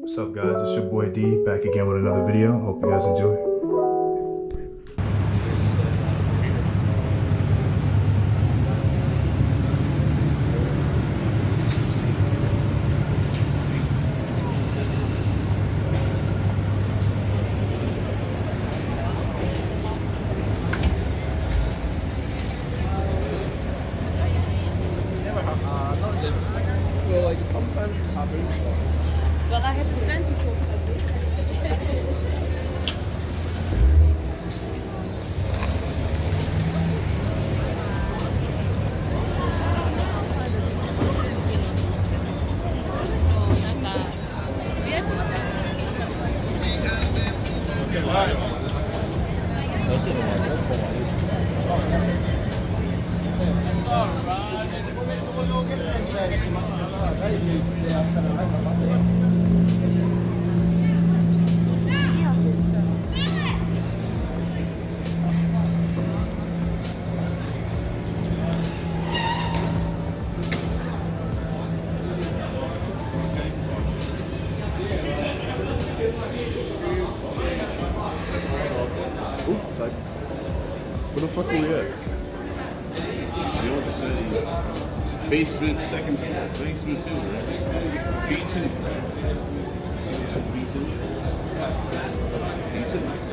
What's up, guys? It's your boy D, back again with another video. Hope you guys enjoy. Well, like sometimes it happens. Well, I have plenty of Where the fuck are we at? See what it says? Basement, second floor, basement 2, right? B2. B2. B2.